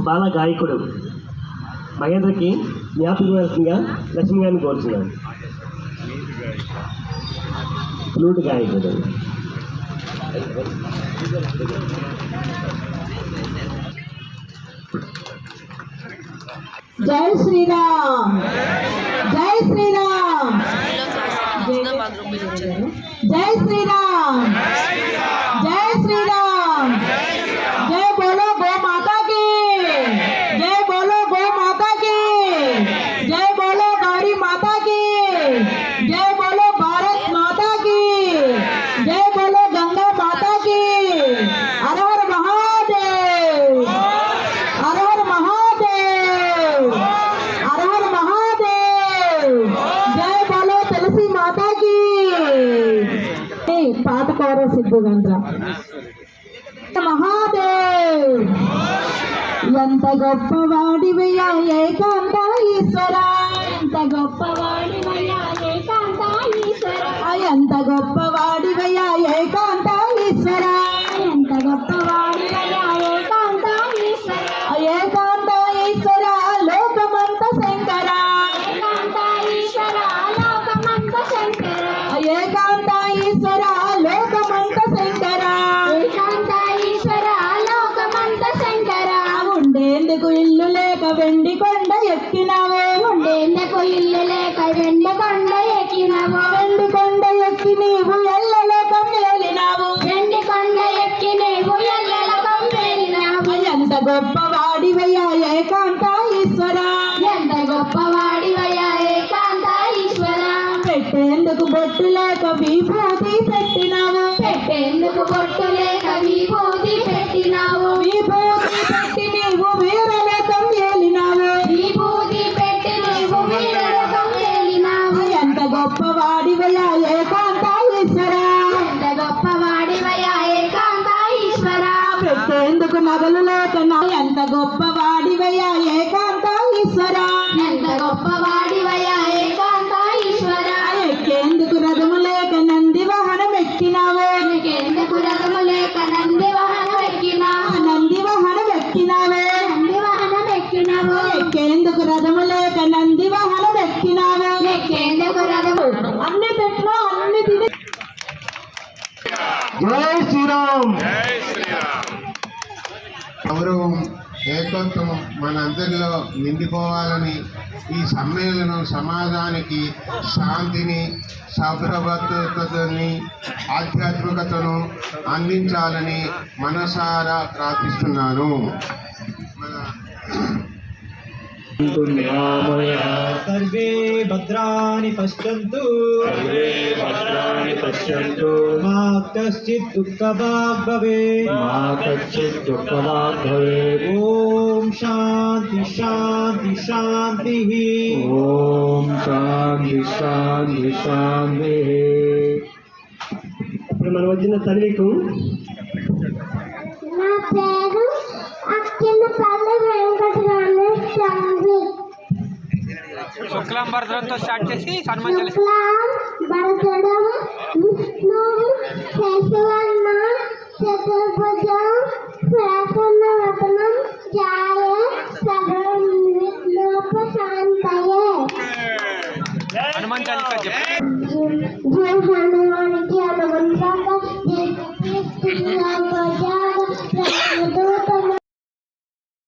బాల గాయకుడు మహేంద్రకి జ్ఞాపకవలసిందిగా లక్ష్మి గారిని కోరుతున్నాను. ఫ్లూట్ గాయకుడు జై శ్రీరామ్, జై శ్రీరామ్, జై శ్రీరామ్, జై శ్రీరామ్, జై బోలో గో మాతా की, जय बोलो गो माता की, जय बोलो गौरी माता की, जय बोलो भारत माता की, जय बोलो गंगा माता की। हर हर महादेव, हर हर महादेव, हर हर महादेव, जय बोलो तुलसी माता की। पाठ कौर सिद्धू गंगा महादेव ఎంత గొప్పవాడివయ్యా ఏకాంత ఈశ్వర, ఎంత గొప్పవాడివయ్యా ఏకాంత ఈశ్వర, ఎంత గొప్పవాడివయ్యా ఏకాంత ఈశ్వర, ఎంత గొప్పవాడివయ్యా ఏకాంత ఈశ్వర, ఏకాంత ఈశ్వర లోకమంత శంకర, ఏకాంత ఈశ్వర లోకమంత శంకర, ఏకాంత ఈశ్వర లోకమంత శంకర, ఏకాంత ఈశ్వర లోకమంత శంకర। ఉండేందుకు ఇల్లు లేక వెండి కొండ ఎక్కినావే, ఉండేందుకు ఇల్లు లేక వెండి కొండ ఎక్కినావు, వెండి కొండ ఎక్కి నీవు ఎల్లలోకం వెళ్ళినావు, వెండి కొండ ఎక్కి నీవు ఎల్లలోకం వెళ్ళినావు। ఎంత గొప్పవాడివయ్యా ఏకాంత ఈశ్వర, ఎంత గొప్పవాడివయ్యా ఏకాంత ఈశ్వర, పెట్టేందుకు బొట్టు లేక విభూతి పెట్టినావు, పెట్టేందుకు బొట్టు లేక విభూతి పెట్టినావు, విభూతి పెట్టి నీవు వీరలోకం ఏలినావు, విభూతి పెట్టి నీవు వీరలోకం ఏలినావు। ఎంత గొప్పవాడివయ్యా ఏకాంత ఈశ్వర, ఎంత గొప్పవాడివయ్యా ఏకాంత ఈశ్వర, పెట్టేందుకు నగలు లేక ఎంత గొప్పవాడివయ్యా ఏకాంత ఈశ్వర, ఎంత గొప్పవాడివయ్యా ఏకాంత ఈశ్వర, ఎక్కేందుకు రథము లేక నంది వాహనం ఎక్కినావు, ఎక్కేందుకు రథము లేక నంది వాహనం ఎక్కినావు, నంది వాహనం ఎక్కినావే, నంది వాహనం ఎక్కినావు, ఎక్కేందుకు రథము లేక నంది వాహనం ఎక్కినావు, ఎక్కేందుకు రథము అన్ని పెట్లో అన్ని తిని। జై శ్రీరామ్, గౌరవం ఏకత్వం మనందరిలో నిండిపోవాలని, ఈ సమ్మేళనం సమాజానికి శాంతిని, సౌభ్రభద్రతని, ఆధ్యాత్మికతను అందించాలని మనసారా ప్రార్థిస్తున్నాను। सर्वे भद्राणि पश्यन्तु, सर्वे भद्राणि पश्यन्तु, मा कश्चित् दुःखभाग् भवेत्, मा कश्चित् दुःखभाग् भवेत्। ओम शांति शांति शांतिः, ओम शांति शांति शांतिः। ఇప్పుడు మనం వచ్చిన తల్లికు నా పేరు అక్కినపల్లి వెంకటరమేశ్వరి, శుక్లాం భరతంతో స్టార్ట్ చేసి సన్మానం శుక్లాం భరతరం విష్ణు శశివర్ణ చతుర్భుజం ప్రసన్నవదనం ధ్యాయే సర్వవిఘ్నోపశాంతయే। హనుమాన్ చాలీసా చెప్పండి। జయ హనుమానికి హనుమంతాక జయ శ్రీరామ